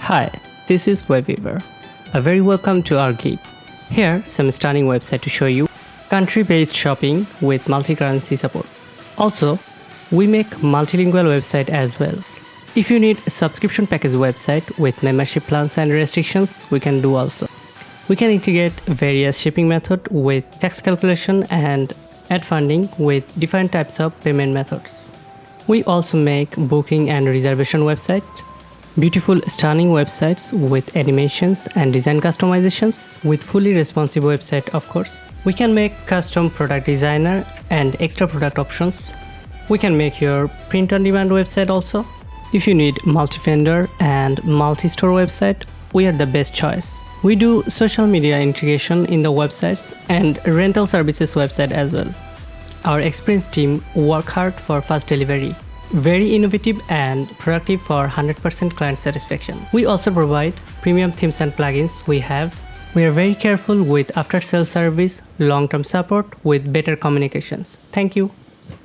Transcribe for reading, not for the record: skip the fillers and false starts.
Hi, this is WebEverr. A very welcome to our gig. Here, some stunning website to show you country-based shopping with multi-currency support. Also, we make multilingual website as well. If you need a subscription package website with membership plans and restrictions, we can do also. We can integrate various shipping method with tax calculation and add funding with different types of payment methods. We also make booking and reservation website, beautiful stunning websites with animations and design customizations with fully responsive website of course. We can make custom product designer and extra product options. We can make your print on demand website also. If you need multi-vendor and multi-store website, we are the best choice. We do social media integration in the websites and rental services website as well. Our experienced team work hard for fast delivery. Very innovative and productive for 100% client satisfaction. We also provide premium themes and plugins We are very careful with after-sales service, long-term support with better communications. Thank you.